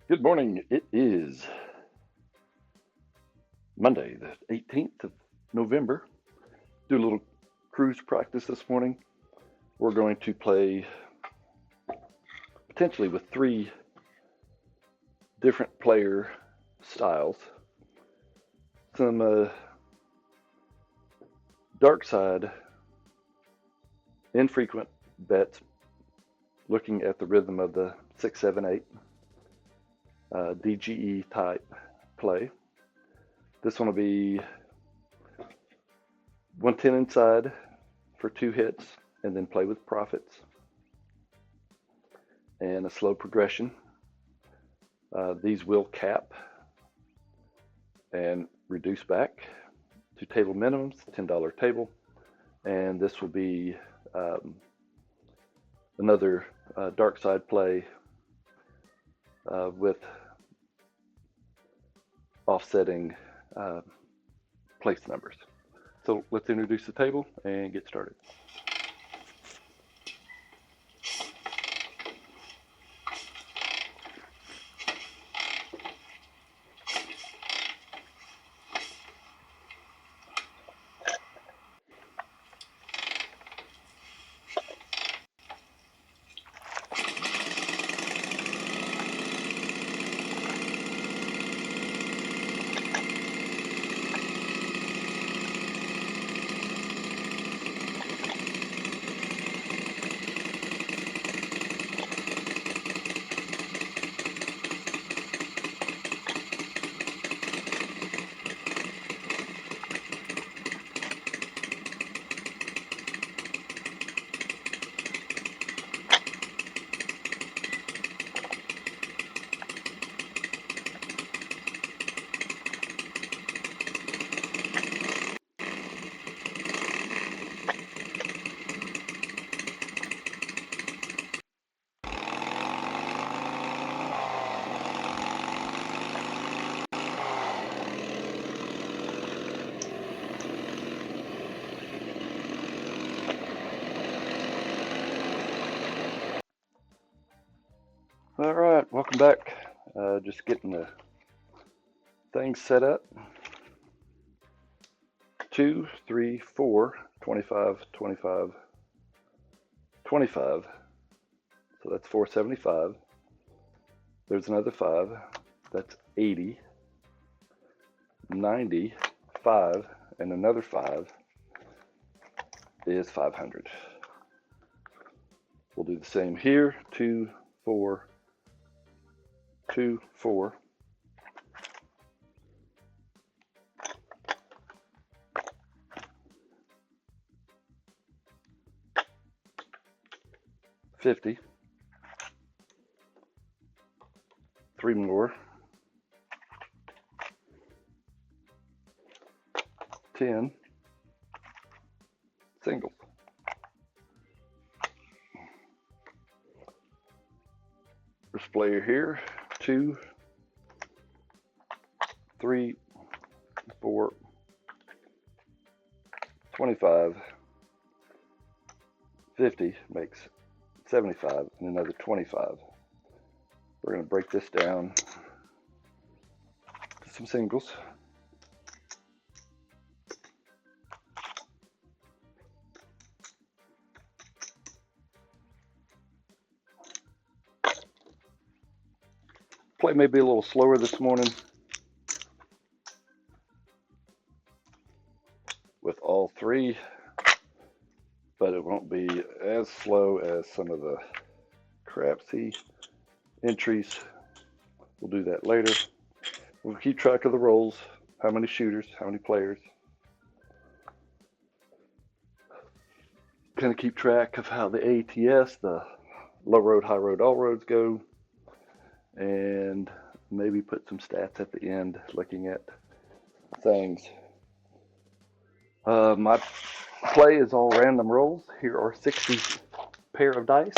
Good morning. It is Monday, the 18th of November. Do a little cruise practice this morning. We're going to play potentially with three different player styles. Some dark side, infrequent bets, looking at the rhythm of the 6, 7, 8 DGE type play. This one will be 110 inside for 2 hits and then play with profits and a slow progression. These will cap and reduce back to table minimums, $10 table, and this will be another dark side play with offsetting place numbers. So let's introduce the table and get started. All right, welcome back. Just getting the things set up. 2, 3, 4, 25, 25, 25. So that's 475. There's another 5. That's 80. 90, 5, and another 5 is 500. We'll do the same here. 2, 4, 2, 4. $50. 3 more. 10. Singles. First player here. 2, 3, 4, 25. 50 makes 75 and another 25. We're going to break this down to some singles. Play may be a little slower this morning with all 3, but it won't be as slow as some of the crapsy entries. We'll do that later. We'll keep track of the rolls, how many shooters, how many players. Kind of keep track of how the ATS, the low road, high road, all roads go, and maybe put some stats at the end looking at things. My play is all random rolls. Here are 60 pair of dice.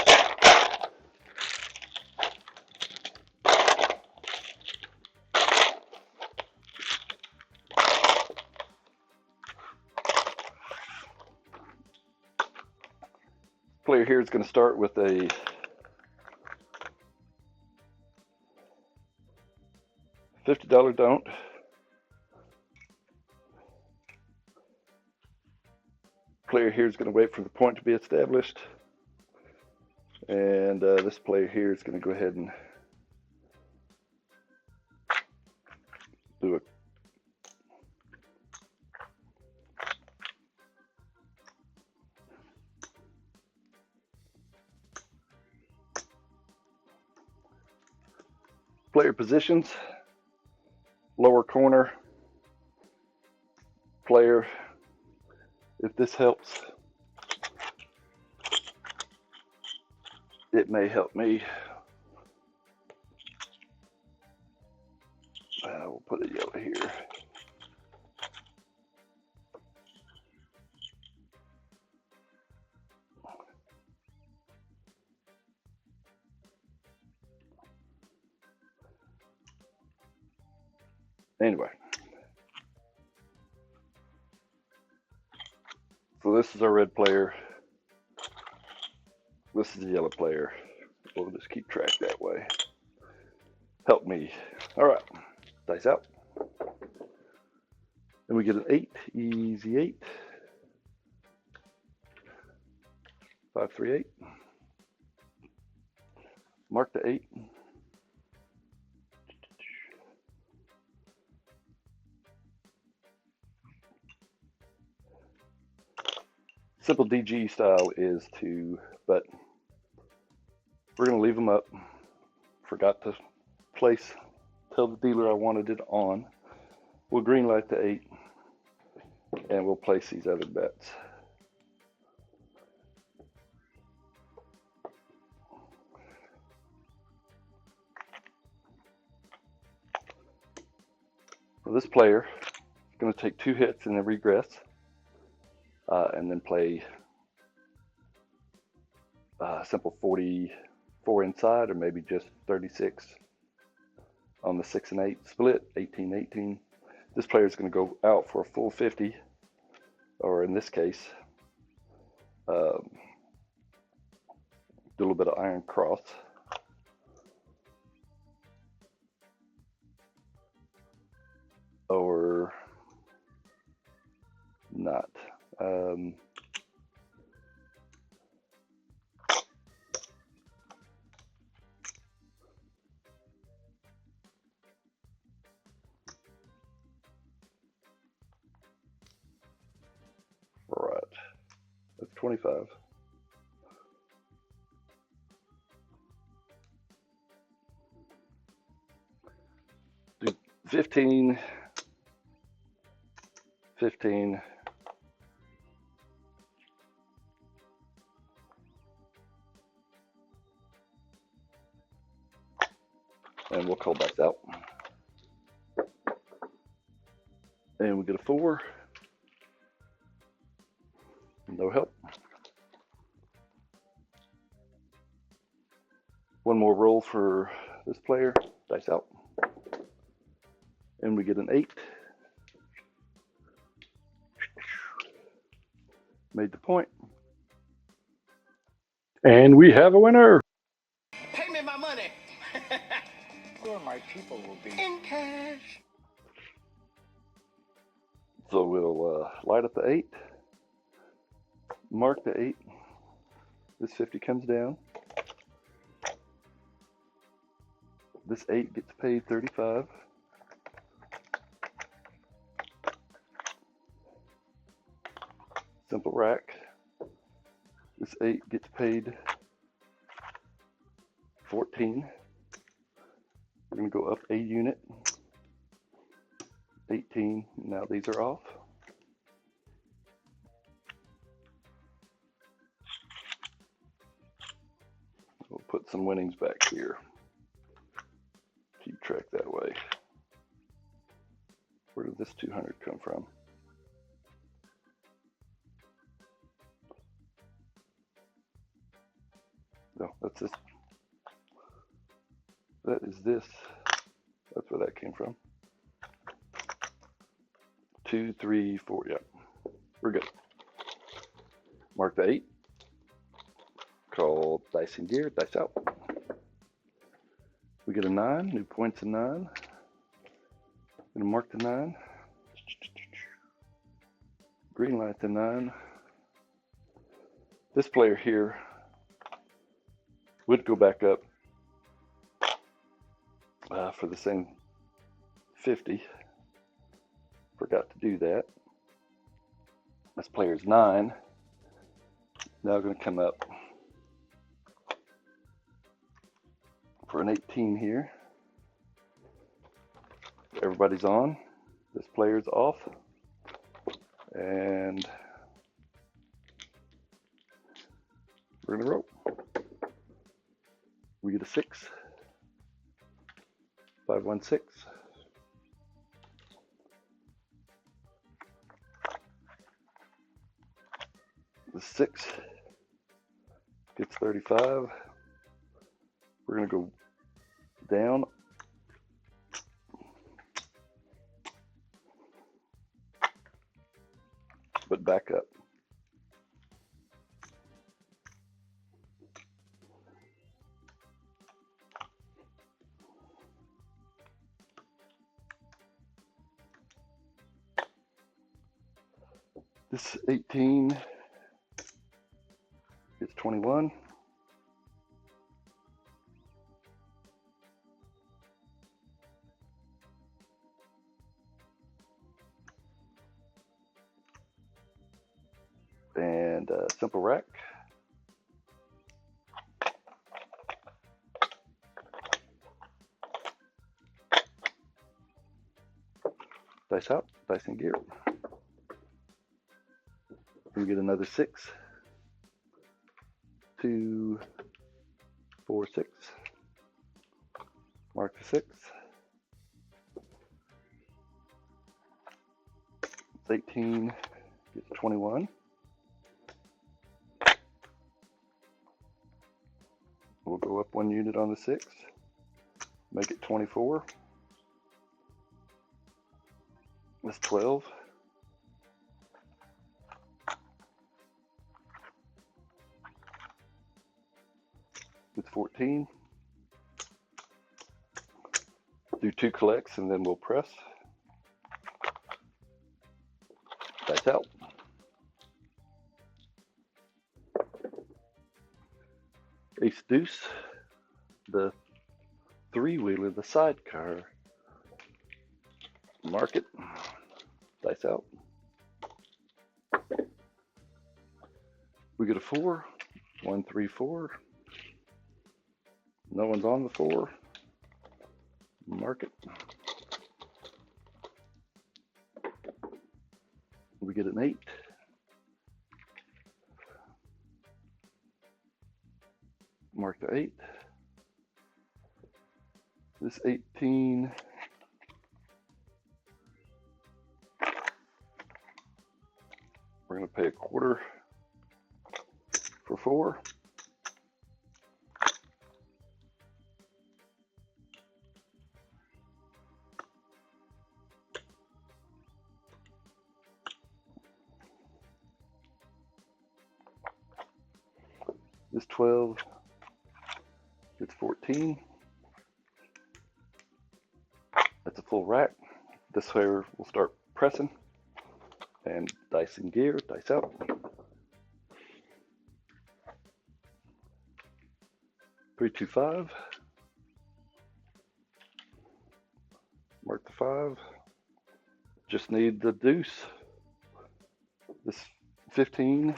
Player here is going to start with a $50 don't. Player here is going to wait for the point to be established. And this player here is going to go ahead and do a player positions, lower corner, player. If this helps, it may help me. We'll put a yellow here. Anyway, so this is our red player. This is the yellow player. We'll just keep track that way. Help me. All right, dice out. And we get an 8, easy 8. 5, 3, 8. Mark the 8. Simple DG style is to, but we're going to leave them up. Forgot to place, tell the dealer I wanted it on. We'll green light the 8 and we'll place these other bets. So this player is going to take 2 hits and then regress. And then play simple 44 inside, or maybe just 36 on the 6 and 8 split, 18-18. This player is going to go out for a full 50, or in this case, do a little bit of iron cross. Or not. Right, that's 25. Do 15, 15. And we'll call back out. And we get a 4. No help. One more roll for this player. Dice out. And we get an 8. Made the point. And we have a winner. Pay me my money. Or my people will be in cash. So we'll light up the 8. Mark the 8. This 50 comes down. This 8 gets paid 35. Simple rack. This 8 gets paid 14. We're going to go up a unit. 18. Now these are off. We'll put some winnings back here. Keep track that way. Where did this 200 come from? No, that's this. That is this. That's where that came from. 2, 3, 4. Yep. We're good. Mark the 8. Call Dicing Gear. Dice out. We get a 9. New points a 9. Gonna mark the 9. Green light the 9. This player here would go back up for the same 50. Forgot to do that. This player's 9. Now going to come up for an 18 here. Everybody's on. This player's off. And we're going to roll. We get a 6. 516. The 6 gets 35. We're going to go down. But back up. This 18 is 21. And simple rack. Dice out, dice and gear. We get another 6. 2, 4, 6. Mark the 6. It's 18, gets 21. We'll go up 1 unit on the 6. Make it 24. That's 12. It's 14. Do 2 collects and then we'll press. Dice out. Ace deuce, the 3-wheeler, the sidecar. Mark it. Dice out. We get a 4. 1, 3, 4. No one's on the 4. Mark it. We get an 8. Mark the 8. This 18 we're going to pay a quarter for 4. This 12 gets 14. That's a full rack. This way we'll start pressing. And dice and gear, dice out. Three, 2, 5. Mark the 5. Just need the deuce. This 15.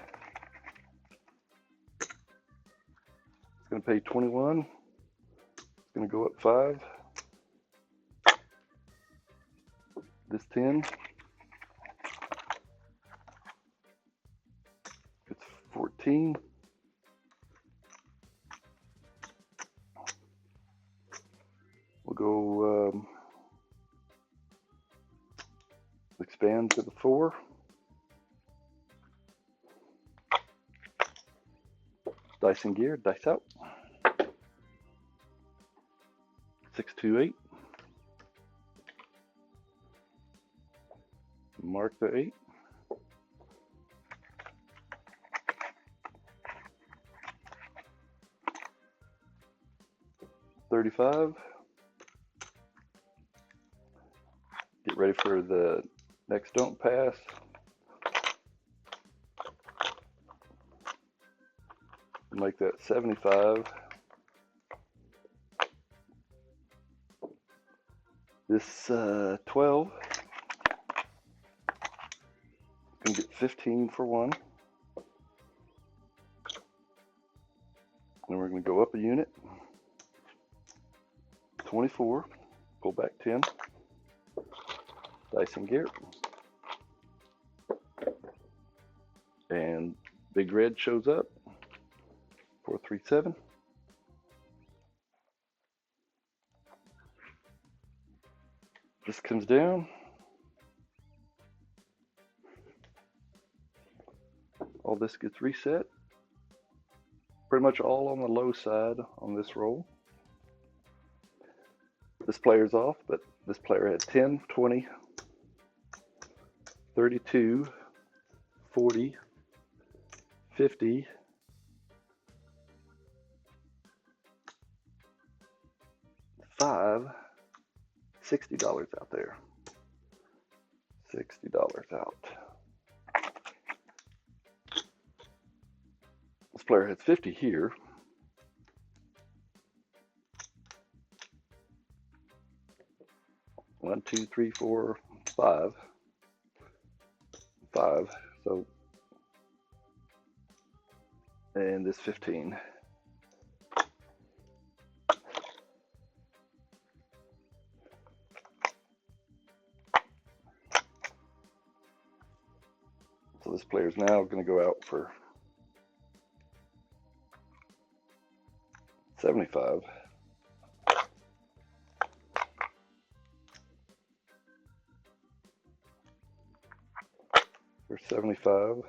It's going to pay 21. It's going to go up 5. This 10. It's 14. We'll go expand to the 4. Dice and gear, dice out. 6, 2, 8. Mark the 8. $35. Get ready for the next don't pass. Make that 75. This 12. Gonna get 15 for one. Then we're gonna go up a unit. 24. Pull back 10. Dice and Garrett. And Big Red shows up. 437. This comes down. All this gets reset. Pretty much all on the low side on this roll. This player's off, but this player had 10, 20, 32, 40, 50, 5, $60 out there. $60 out. This player has 50 here. One, two, three, four, 5. 5. So, and this 15. So this player's now going to go out for 75. For 75.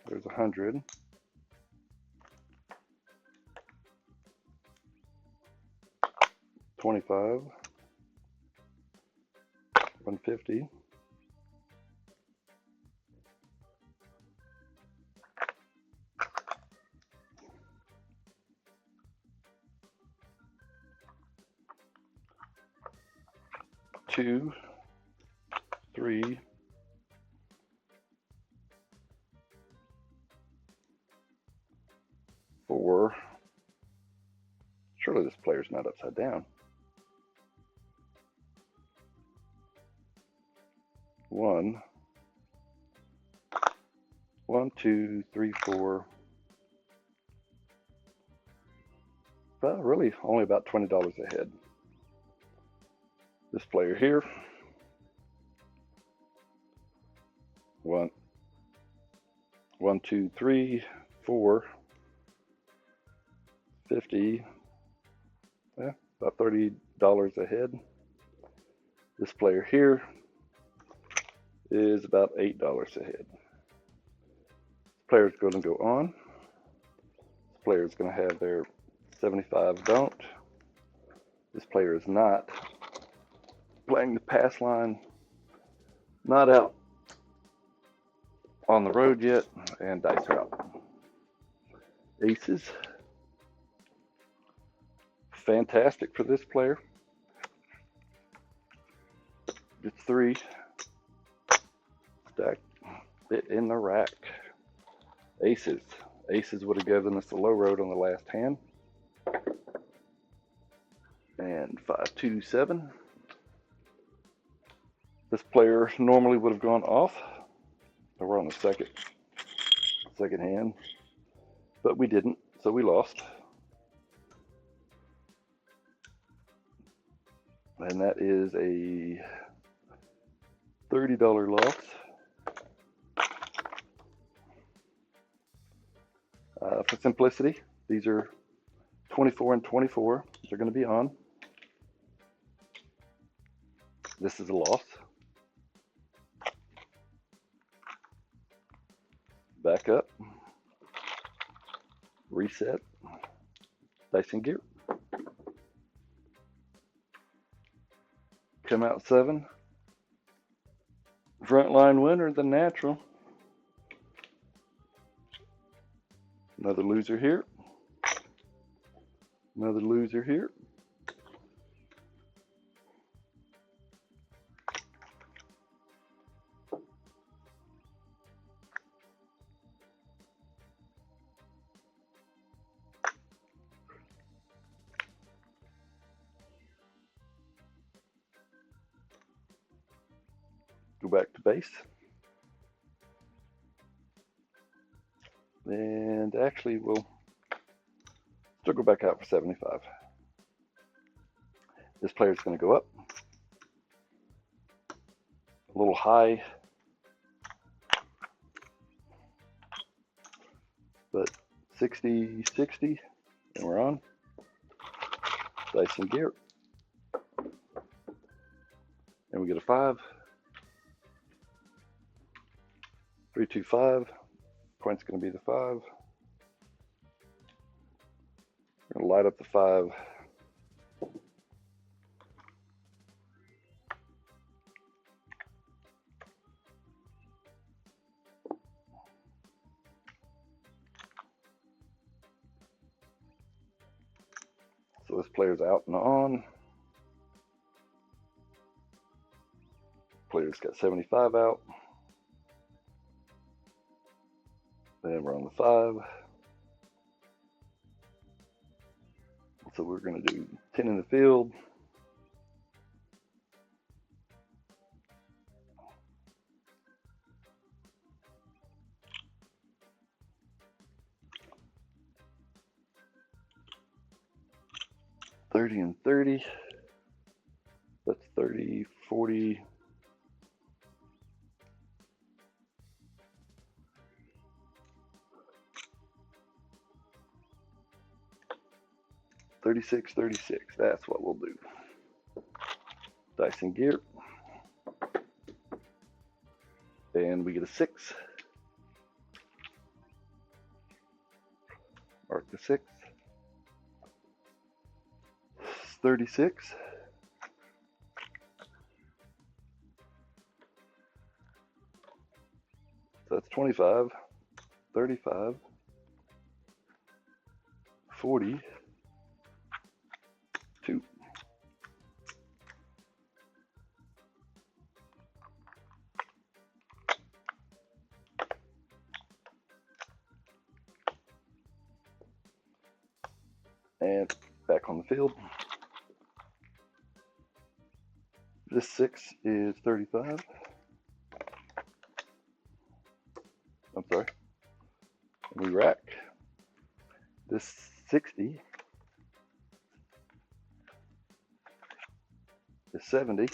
There's 100. $25. 150. Two, 3, 4. Surely this player's not upside down. 1, 2, 3, 4. Well, really only about $20 ahead. This player here. 1, 2, 3, 4. 50. Yeah, about $30 ahead. This player here is about $8 ahead. This player is going to go on. This player is going to have their 75 don't. This player is not playing the pass line, not out on the road yet, and dice are out. Aces. Fantastic for this player. Gets 3. Stack it in the rack. Aces. Aces would have given us the low road on the last hand. And 5, 2, 7. This player normally would have gone off. We're on the second hand, but we didn't, so we lost. And that is a $30 loss. For simplicity, these are 24 and 24. They're going to be on. This is a loss. Back up. Reset. Dice and Gear. Come out 7. Frontline winner, the natural. Another loser here. Another loser here. go back to base. And actually, we'll still go back out for 75. This player's going to go up. A little high, but 60, 60, and we're on. Dice and gear. And we get a 5. 3, 2, 5. Point's going to be the 5. We're going to light up the 5. So this player's out and on. Player's got 75 out. Then we're on the 5. So we're going to do 10 in the field. $30 and $30. That's 30, 40. $36, $36. That's what we'll do. Dice and gear. And we get a 6. Mark the 6. 36. So that's 25, 35, 40, 2. And back on the field. This 6 is 35. I'm sorry. We rack. This 60 is 70.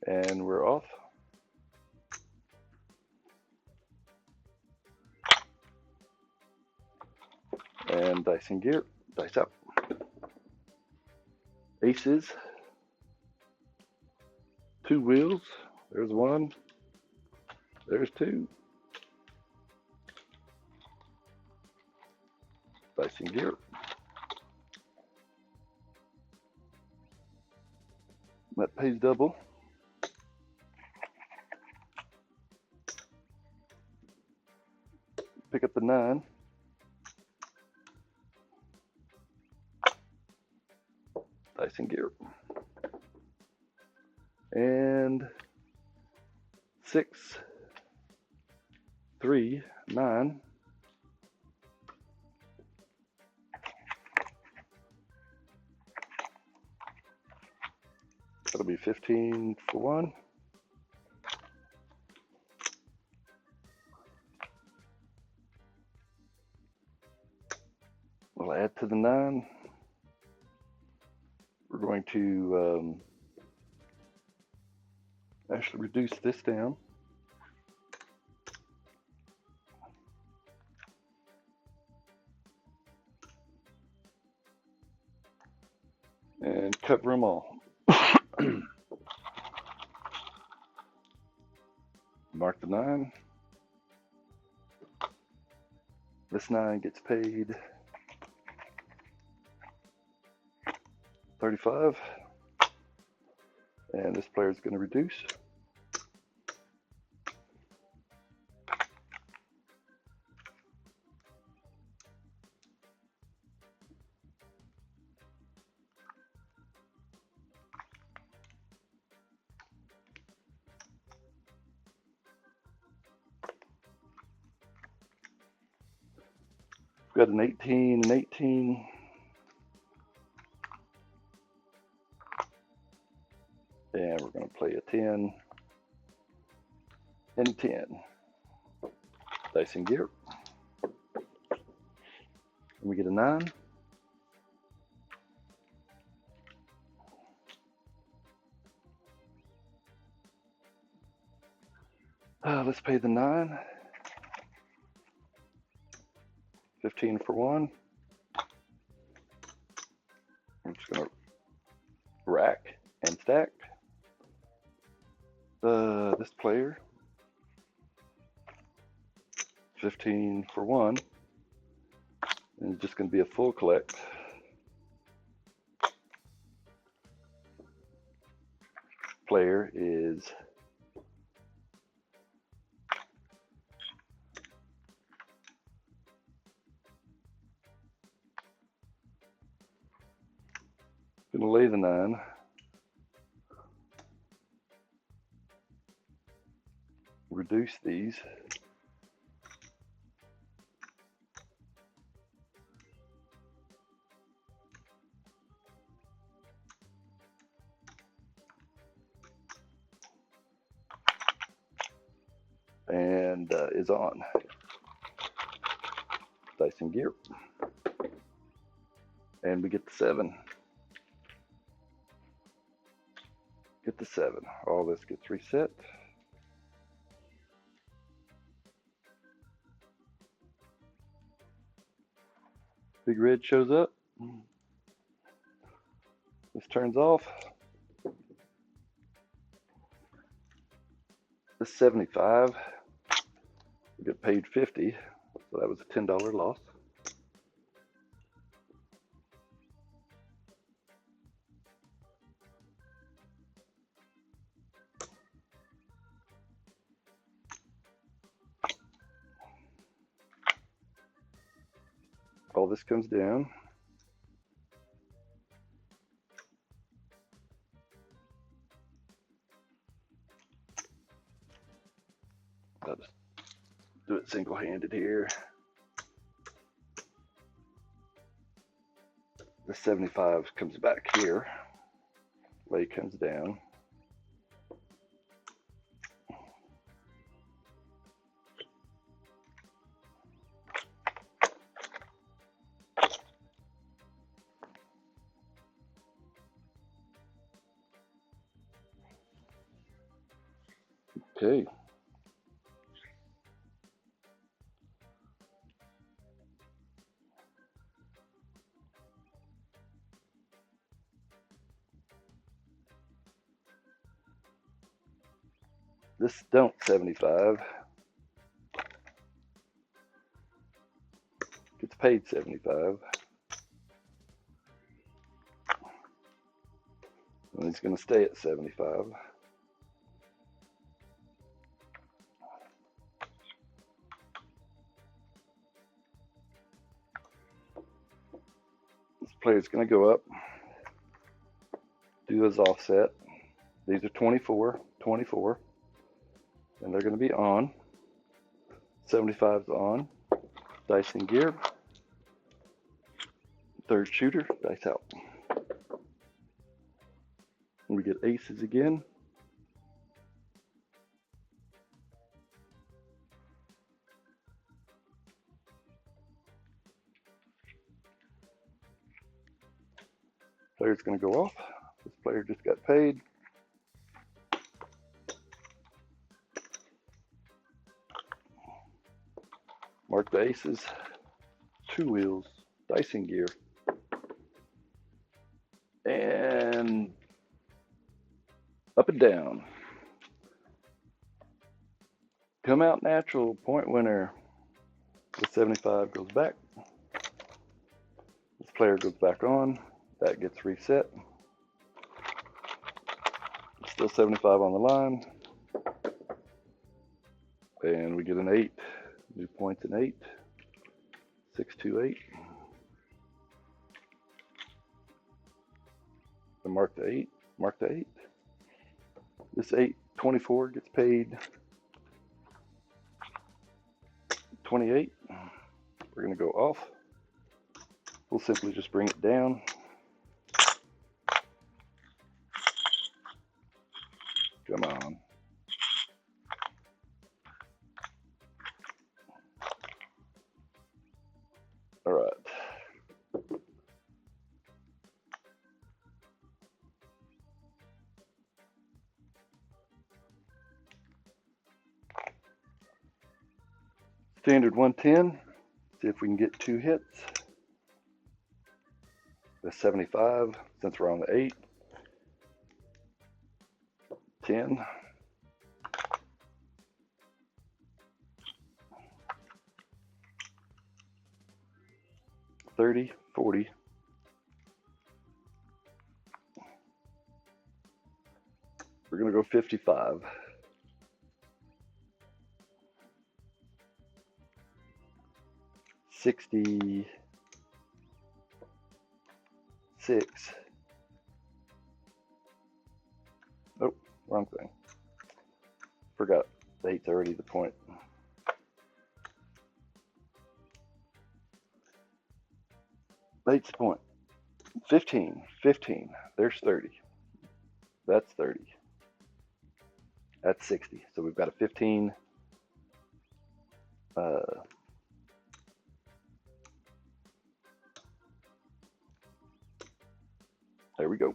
And we're off. And dice and gear. Dice out. Aces. 2 wheels. There's 1. There's 2. Dice and gear. That pays double. Pick up the 9. Dice and gear. And 6, 3, 9. That'll be 15 for 1. We'll add to the 9. We're going to actually reduce this down. And cover them all. Mark the 9. This 9 gets paid 35. And this player is going to reduce. We've got an 18 and 18. And we're going to play a 10. and 10. Dice and gear. And we get a 9. Let's pay the 9. 15 for 1. I'm just going to rack and stack. This player, 15 for 1. And it's just going to be a full collect. Player is going to lay the 9. Reduce these. And is on. Dice and gear. And we get the 7. Get the 7. All this gets reset. Big red shows up. This turns off. This 75. We get paid 50, so that was a $10 loss. All this comes down. I'll just do it single-handed here. The 75 comes back here. Lay comes down. Okay. This don't 75 gets paid 75. And he's going to stay at 75. This player's going to go up, do his offset. These are 24, 24. And they're going to be on. 75's on. Dice and gear. Third shooter, dice out. And we get aces again. Player's going to go off. This player just got paid. Mark the aces, 2 wheels, dice and gear, and up and down. Come out natural, point winner. The 75 goes back. This player goes back on. That gets reset. Still 75 on the line. And we get an 8. New points in 8. 628. And mark the 8. Mark the 8. This 824 gets paid 28. We're going to go off. We'll simply just bring it down. Come on. Standard 110. See if we can get 2 hits. The 75, since we're on the 8. 10. 30, 40. We're going to go 55. 66. Oh, wrong thing. Forgot the 8's already the point. Eight's the point. 15, 15. There's 30. That's 30. That's 60. So we've got a 15. There we go.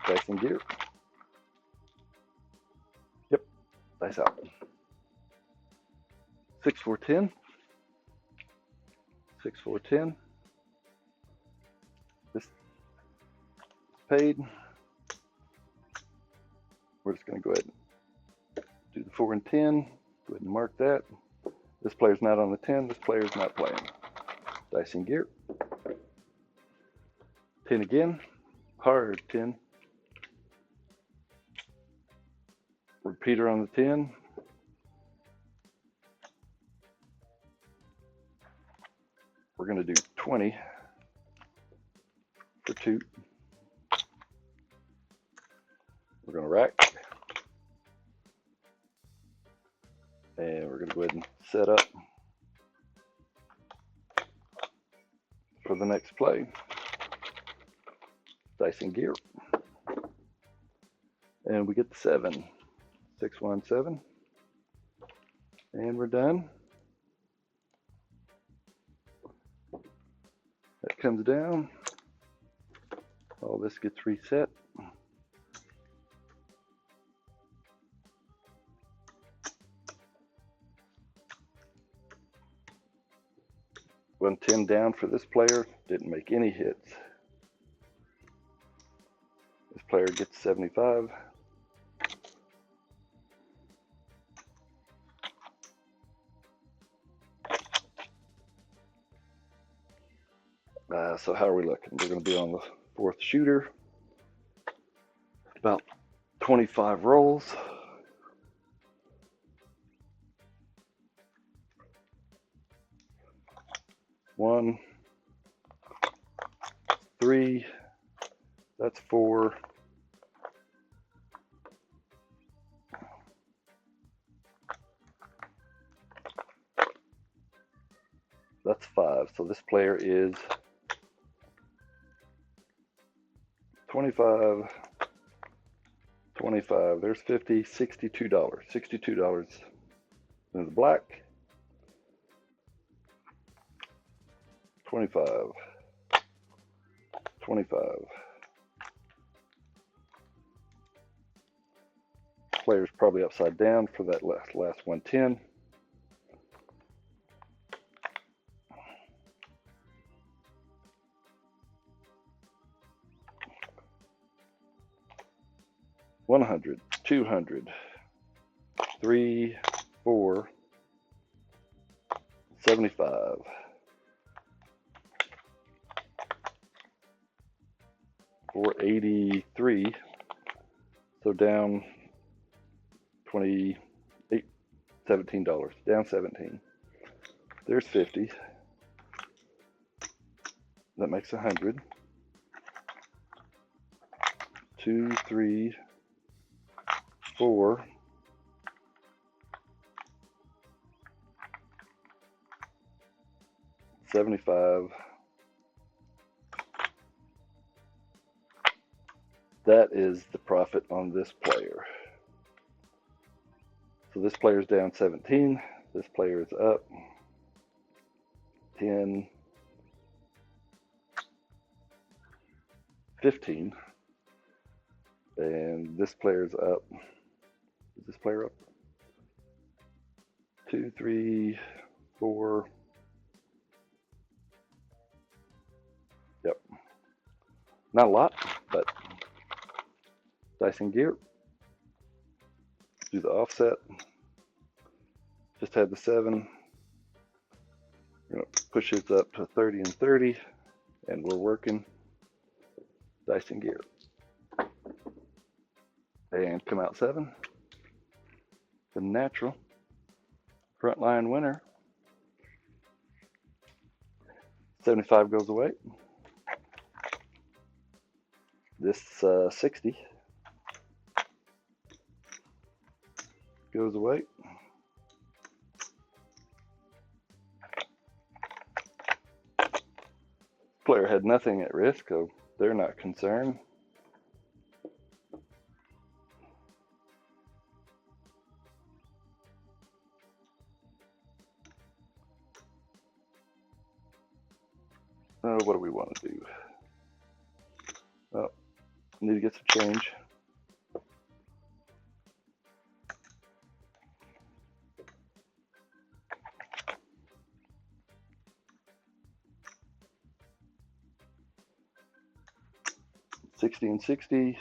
Dice and gear. Yep. Dice out. 6, 4, 10. 6, 4, 10. This is paid. We're just going to go ahead and do the 4 and 10. Go ahead and mark that. This player's not on the 10. This player's not playing. Dice and gear. 10 again. Hard 10. Repeater on the 10. We're going to do 20 for 2. We're going to rack. And we're going to go ahead and set up for the next play. Dice and gear. And we get the 7. 6, 1, 7. And we're done. That comes down. All this gets reset. One 10 down for this player. Didn't make any hits. This player gets 75. So how are we looking? We're going to be on the 4th shooter. About 25 rolls. One, 3, that's 4. That's 5. So this player is 25, 25. There's 50, $62. $62 in the black. 25, 25. Player's probably upside down for that last 110. $100, $200, 3, 4, 75. $483, so down 28, $17, down 17. There's 50. That makes 100. 2, 3, 4. 75. That is the profit on this player. So this player's down 17. This player is up 10, 15. And this player's up. Is this player up? 2, 3, 4. Yep. Not a lot, but Dyson gear. Do the offset. Just had the 7. We're going to push it up to 30 and 30, and we're working Dyson gear. And come out 7. The natural frontline winner. 75 goes away. This 60 goes away. Player had nothing at risk, so they're not concerned. What do we want to do? Oh, need to get some change. $60 and $60.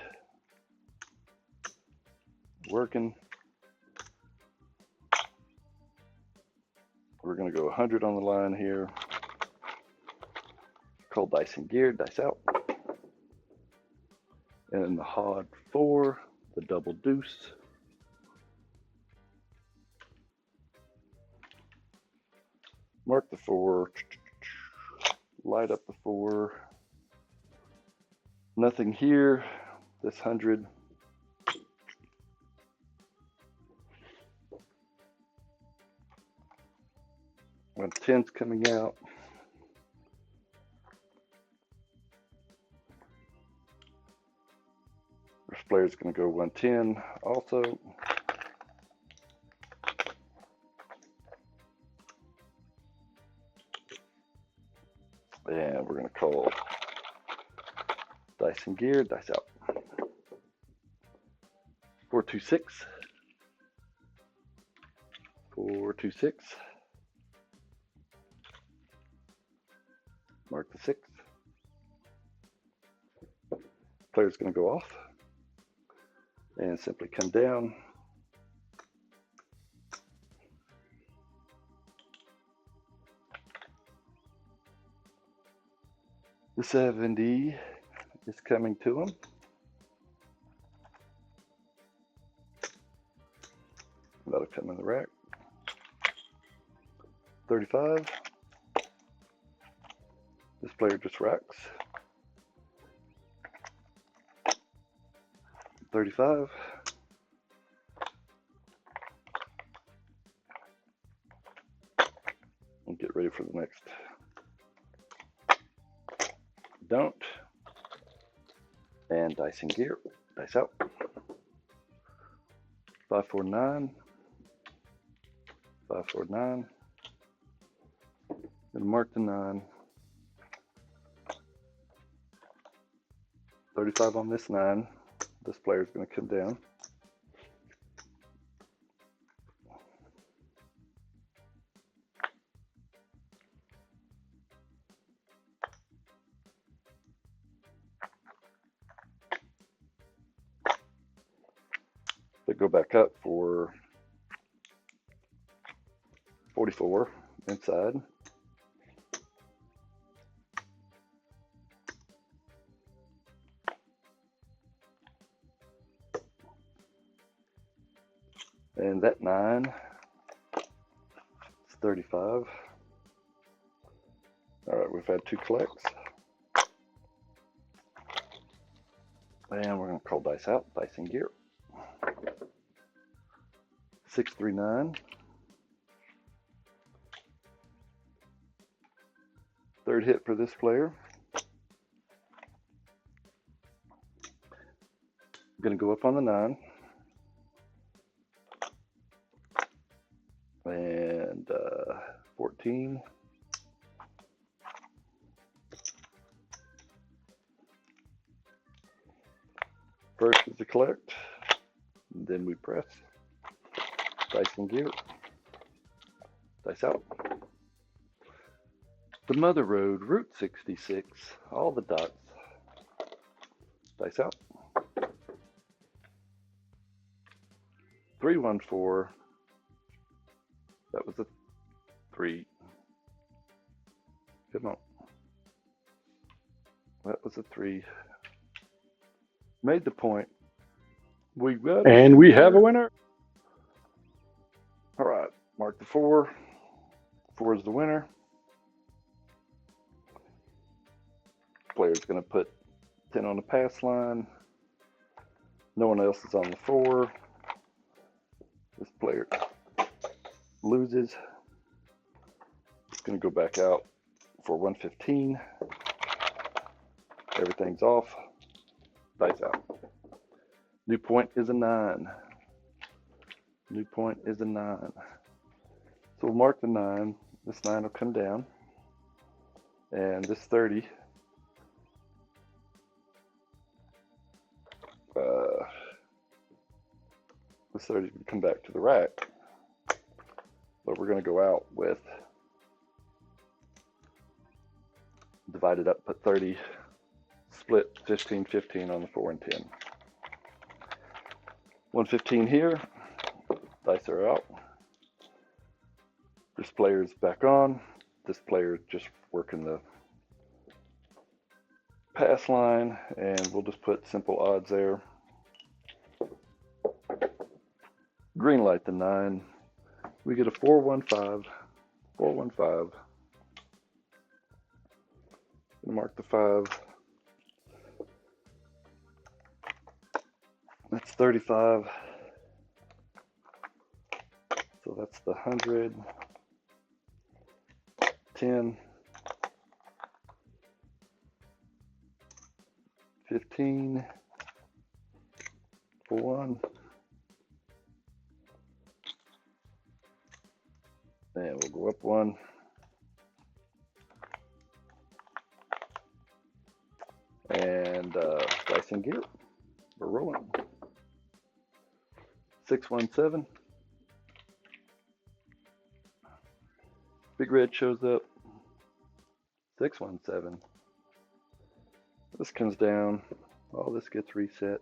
Working. We're going to go 100 on the line here. Called Dyson gear, dice out. And the hod 4, the double deuce. Mark the 4. Light up the 4. Nothing here. This 100. When 10's coming out. This player's going to go 110 also. And we're going to call Dyson gear, dice out. 426. 426. Mark the 6. Player's going to go off and simply come down. The 70 is coming to him. That'll come in the rack. 35. This player just racks. 35. And get ready for the next. Don't. And Dyson gear, dice out. 549. 549. Gonna mark the 9. 35 on this 9. This player is going to come down. They go back up for 44 inside. And that 9 is 35. All right, we've had 2 collects. And we're going to call dice out, Dyson gear. 639. Third hit for this player. I'm going to go up on the 9. And 14. First is a collect, then we press Dyson gear. Dice out. The Mother Road, Route 66, all the dots. Dice out. 314. That was a 3. Come on. That was a 3. Made the point. We got it. And we have a winner. All right. Mark the 4. 4 is the winner. Player's going to put 10 on the pass line. No one else is on the 4. This player loses. It's going to go back out for 115. Everything's off. Dice out. New point is a 9. New point is a 9. So we'll mark the 9. This 9 will come down. And this 30. This 30 will come back to the rack. But we're going to go out with, divide it up, put 30, split 15, 15 on the 4 and 10. 115 here. Dice are out. This player's back on. This player just working the pass line, and we'll just put simple odds there. Green light the 9. We get a 415. 415. Gonna mark the 5. That's 35. So that's the 100. 10. 15. 1. And we'll go up 1. And dice and gear. We're rolling. 617. Big red shows up. 617. This comes down. All this gets reset.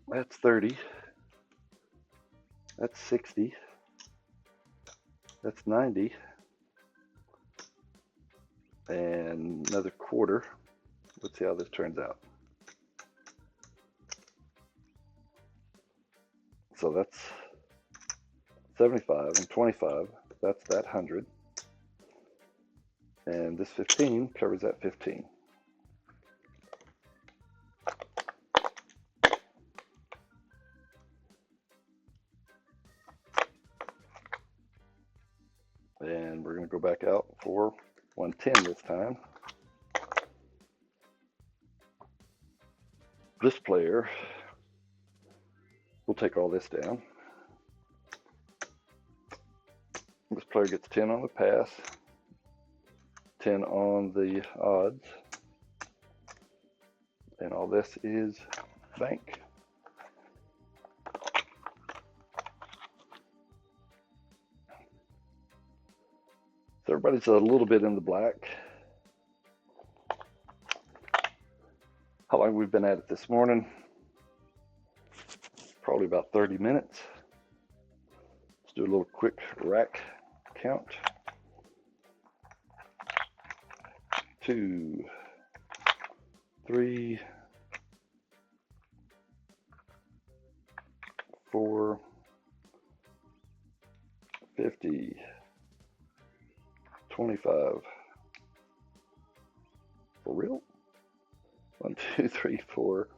That's 30. That's 60. That's 90. And another quarter. Let's see how this turns out. So that's 75 and 25. That's that 100. And this 15 covers that 15. And we're going to go back out for 110 this time. This player will take all this down. This player gets 10 on the pass, 10 on the odds, and all this is bank. So everybody's a little bit in the black. How long we've been at it this morning? Probably about 30 minutes. Let's do a little quick rack count. 2, 3, 4, 50, 25. For real? 1, 2, 3, 4,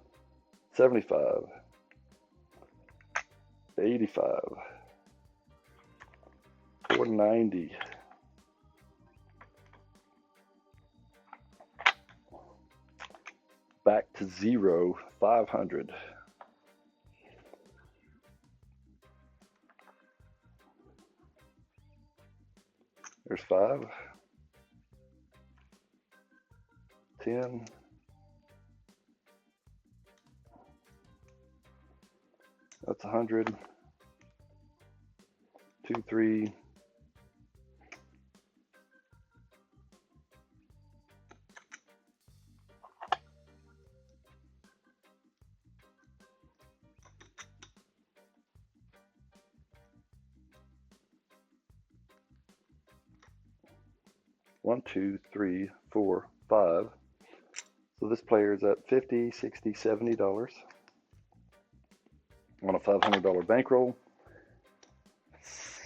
75, 85, 490, back to 0, 500. There's 5, 10, That's 100. 2, 3. One, 2, 3, 4, 5. So this player is at $50, $60, $70 on a $500 bankroll.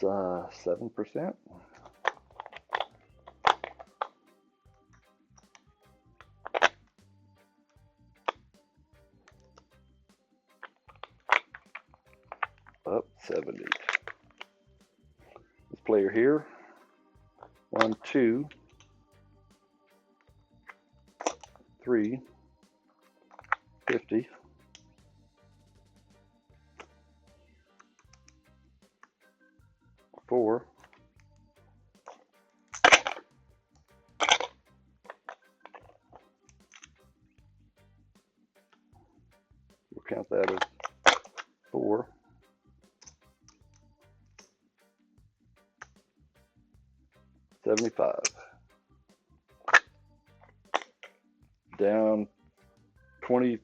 7%. Up 70. This player here. 1, 2, 3, 50. 4. We'll count that as 4. 75. Down $23.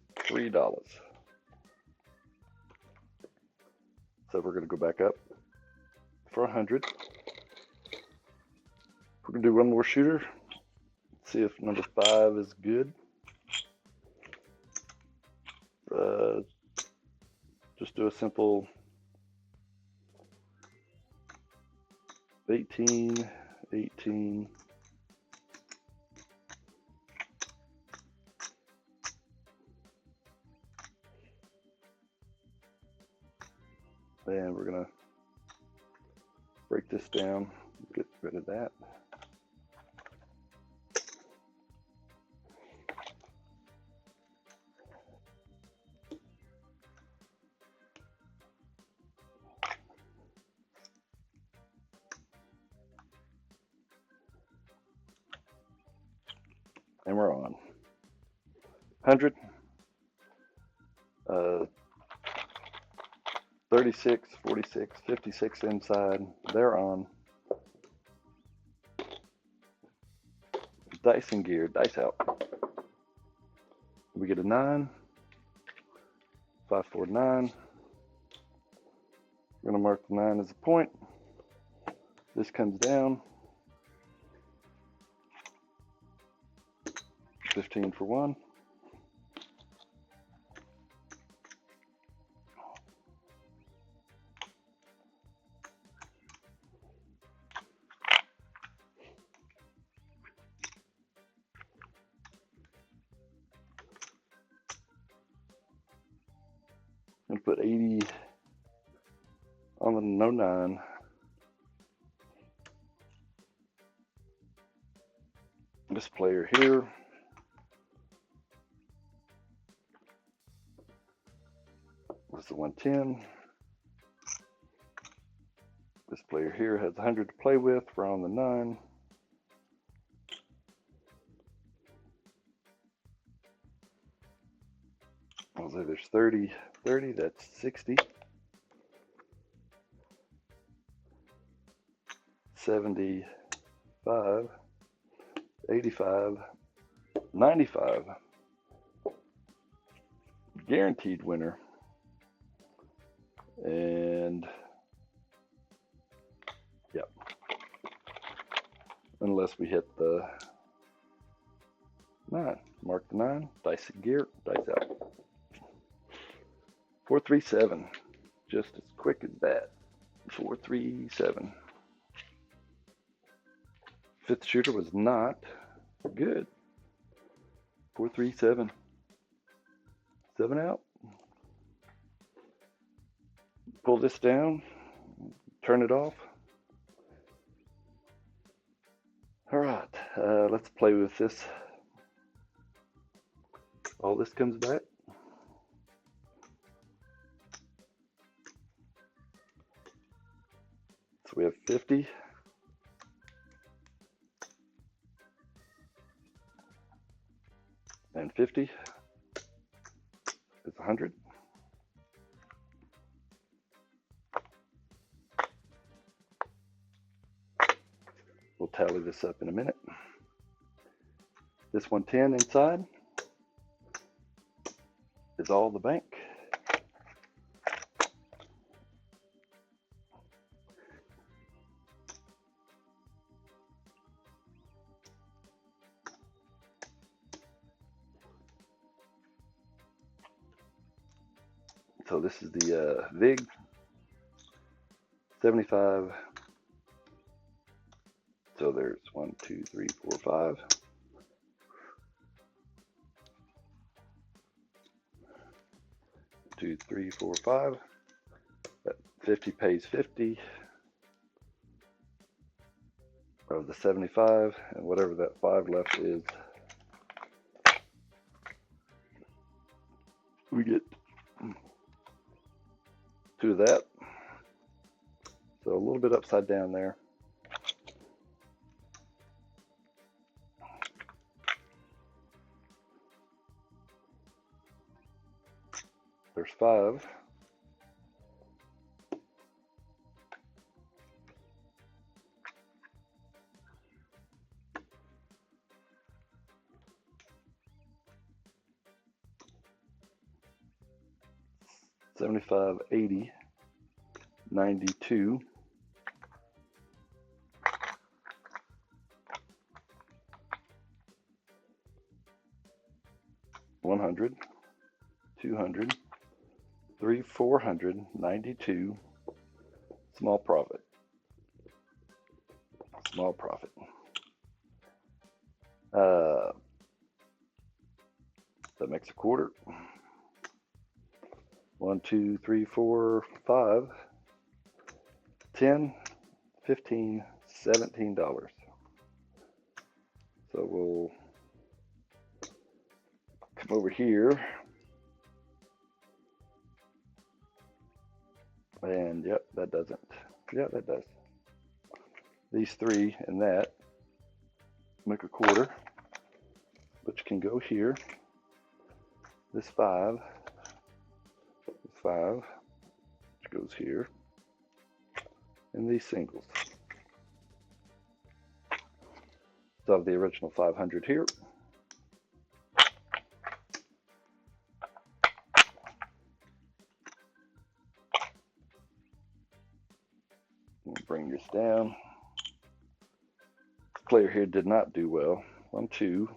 So we're going to go back up for 100. We're going to do one more shooter. See if number 5 is good. Just do a simple 18, 18. And we're going to break this down, get rid of that. And we're on 100, 36, 46, 56 inside. They're on. Dicing gear, dice out. We get a 9, 5, 4, 9. We're going to mark the 9 as a point. This comes down. 15 for 1. I'm going to put 80 on the no 9. This player here. Was the 110. This player here has 100 to play with. We're on the 9. I'll say there's 30, 30, that's 60. 75, 85, 95. Guaranteed winner. And yep, unless we hit the 9. Mark the 9, dice gear, dice out. 437, just as quick as that. 437. Fifth shooter was not good. 437. 7 out. Pull this down, turn it off. All right, let's play with this. All this comes back. So we have 50. And 50 is 100. We'll tally this up in a minute. This 110 inside is all the bank. So this is the VIG 75. So there's 1, 2, 3, 4, 5. Two, 3, 4, 5. That 50 pays 50 of the 75, and whatever that 5 left is, we get 2 of that. So a little bit upside down there. There's 5. $75, $80, $92, $100, $200, $300, $400, $92. Small profit. Small profit. That makes a quarter. 1, 2, 3, 4, 5, 10, 15, $17. So we'll come over here, and yep, that doesn't. Yeah, that does. These 3 and that make a quarter, which can go here. This 5, this 5, which goes here, and these singles. So I have the original 500 here. We'll bring this down. This player here did not do well. 1, 2.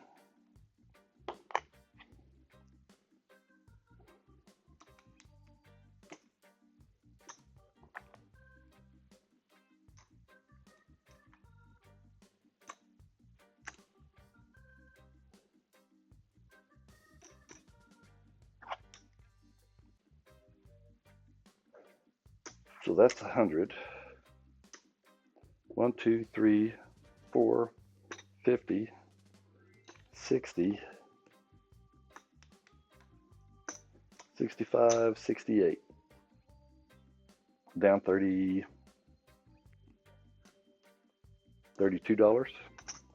So that's 100. 1, 2, 3, 4, 50, 60, 65, 68. Down $32.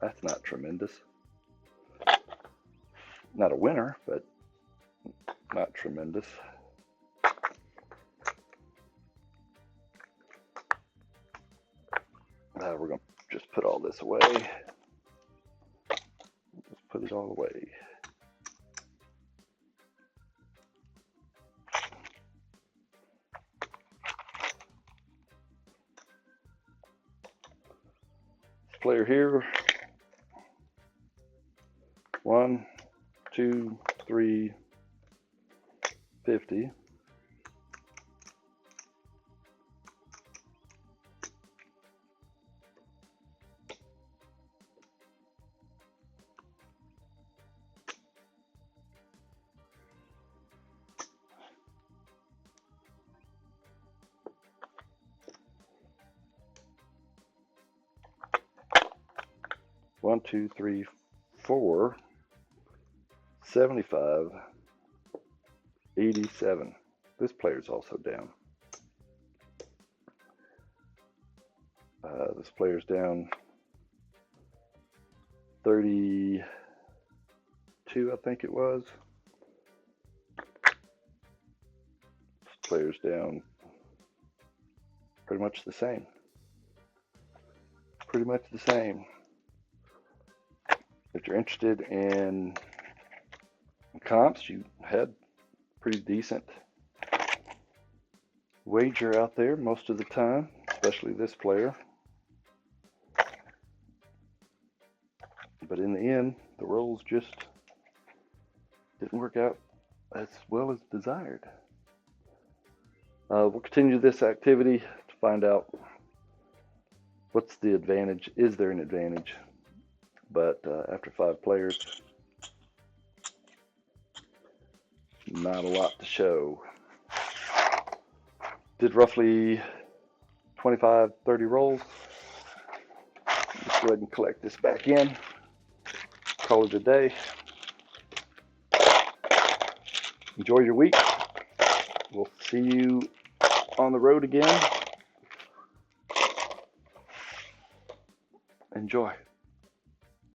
That's not tremendous. Not a winner, but not tremendous. We're going to just put all this away. Just put it all away. This player here. 1, 2, 3, 50. One, 2, 3, 4, 75, 87. This player's also down. This player's down 32, I think it was. This player's down pretty much the same. pretty much the same. If you're interested in comps, you had pretty decent wager out there most of the time, especially this player. But in the end, the rolls just didn't work out as well as desired. We'll continue this activity to find out what's the advantage. Is there an advantage? But after 5 players, not a lot to show. Did roughly 25, 30 rolls. Let's go ahead and collect this back in. Call it a day. Enjoy your week. We'll see you on the road again. Enjoy.